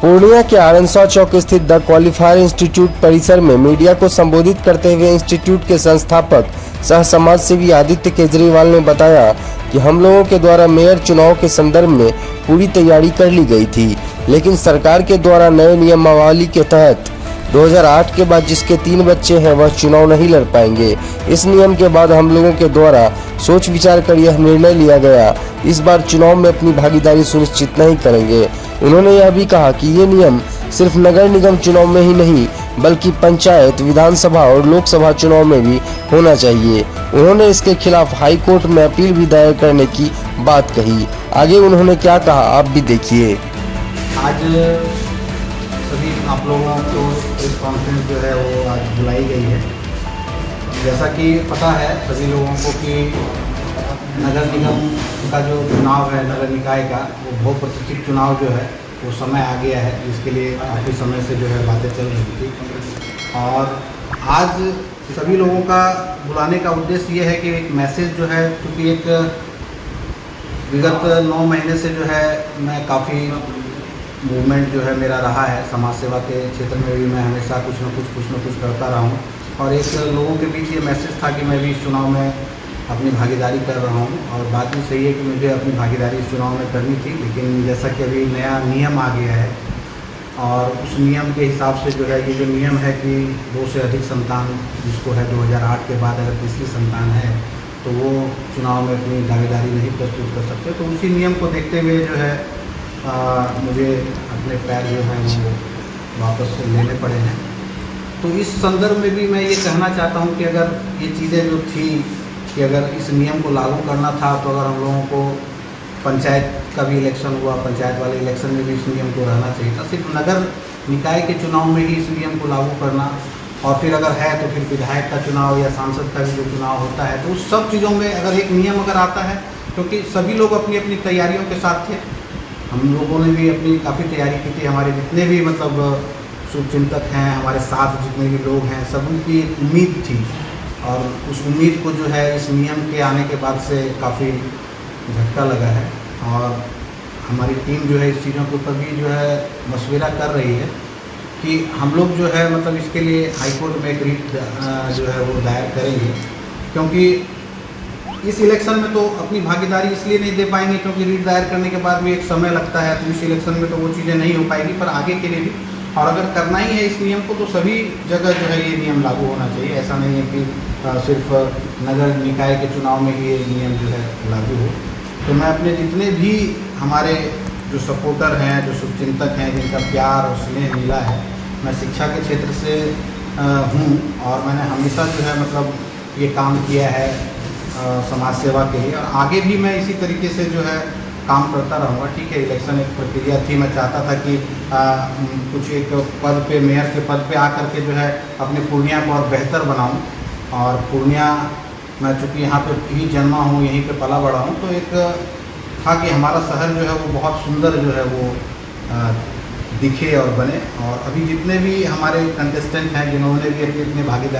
पूर्णिया के आरनसा चौक स्थित the qualifier institute परिसर में मीडिया को संबोधित करते हुए इंस्टीट्यूट के संस्थापक सह समाज सेवी आदित्य केजरीवाल ने बताया कि हम लोगों के द्वारा मेयर चुनाव के संदर्भ में पूरी तैयारी कर ली गई थी, लेकिन सरकार के द्वारा नए नियमावली के तहत 2008 के बाद जिसके 3 बच्चे हैं वह चुनाव नहीं लड़ पाएंगे। इस नियम के बाद हम लोगों के द्वारा सोच विचार कर यह निर्णय लिया गया। इस बार चुनाव में अपनी भागीदारी सुनिश्चित नहीं करेंगे। उन्होंने यह भी कहा कि ये नियम सिर्फ नगर निगम चुनाव में ही नहीं बल्कि पंचायत, विधानसभा और लोकसभा चुनाव में भी होना चाहिए। उन्होंने इसके खिलाफ हाई कोर्ट में अपील भी दायर करने की बात कही। आगे उन्होंने क्या कहा आप भी देखिए। आज सभी आप लोगों को प्रेस कॉन्फ्रेंस जो है वो आज बुलाई गई है। जैसा कि पता है सभी लोगों को कि नगर निगम का जो चुनाव है, नगर निकाय का, वो बहुत प्रतीक्षित चुनाव जो है वो समय आ गया है, जिसके लिए काफ़ी समय से जो है बातें चल रही थी। और आज सभी लोगों का बुलाने का उद्देश्य ये है कि एक मैसेज जो है, क्योंकि एक विगत 9 महीने से जो है मैं काफ़ी मूवमेंट जो है मेरा रहा है, समाज सेवा के क्षेत्र में भी मैं हमेशा कुछ न कुछ करता रहा हूँ। और एक लोगों के बीच ये मैसेज था कि मैं भी इस चुनाव में अपनी भागीदारी कर रहा हूँ। और बात भी सही है कि मुझे अपनी भागीदारी इस चुनाव में करनी थी, लेकिन जैसा कि अभी नया नियम आ गया है और उस नियम के हिसाब से जो है ये जो नियम है कि 2 से अधिक संतान जिसको है 2008 के बाद अगर तीसरी संतान है तो वो चुनाव में अपनी भागीदारी नहीं प्रस्तुत कर सकते। तो उसी नियम को देखते हुए जो है मुझे अपने पैर जो हैं वो वापस लेने पड़े हैं। तो इस संदर्भ में भी मैं ये कहना चाहता हूँ कि अगर ये चीज़ें जो थी कि अगर इस नियम को लागू करना था तो अगर हम लोगों को पंचायत का भी इलेक्शन हुआ, पंचायत वाले इलेक्शन में भी इस नियम को रहना चाहिए था। सिर्फ नगर निकाय के चुनाव में ही इस नियम को लागू करना, और फिर अगर है तो फिर विधायक का चुनाव या सांसद का भी जो चुनाव होता है तो उस सब चीज़ों में अगर एक नियम अगर आता है, क्योंकि सभी लोग अपनी अपनी तैयारियों के साथ थे। हम लोगों ने भी अपनी काफ़ी तैयारी की थी। हमारे जितने भी मतलब शुभचिंतक हैं, हमारे साथ जितने भी लोग हैं, सभी की एक उम्मीद थी। और उस उम्मीद को जो है इस नियम के आने के बाद से काफ़ी झटका लगा है। और हमारी टीम जो है इस चीज़ों के ऊपर भी जो है मशवरा कर रही है कि हम लोग जो है मतलब इसके लिए हाई कोर्ट में एक रिट जो है वो दायर करेंगे, क्योंकि इस इलेक्शन में तो अपनी भागीदारी इसलिए नहीं दे पाएंगे क्योंकि रिट दायर करने के बाद भी एक समय लगता है, तो इस इलेक्शन में तो वो चीज़ें नहीं हो पाएगी, पर आगे के लिए भी। और अगर करना ही है इस नियम को तो सभी जगह जो है ये नियम लागू होना चाहिए। ऐसा नहीं है कि सिर्फ नगर निकाय के चुनाव में ही ये नियम जो है लागू हो। तो मैं अपने जितने भी हमारे जो सपोर्टर हैं, जो शुभचिंतक हैं, जिनका प्यार और स्नेह मिला है, मैं शिक्षा के क्षेत्र से हूँ और मैंने हमेशा जो है मतलब ये काम किया है समाज सेवा के लिए, और आगे भी मैं इसी तरीके से जो है काम करता रहूँगा। ठीक है, इलेक्शन एक प्रक्रिया थी। मैं चाहता था कि कुछ एक पद पे, मेयर के पद पे आकर के जो है अपने पूर्णिया को और बेहतर बनाऊँ। और पूर्णिया मैं चूँकि यहाँ पे ही जन्मा हूँ, यहीं पे पला बड़ा हूँ, तो एक था कि हमारा शहर जो है वो बहुत सुंदर जो है वो दिखे और बने। और अभी जितने भी हमारे कंटेस्टेंट हैं जिन्होंने भी अपनी भागीदारी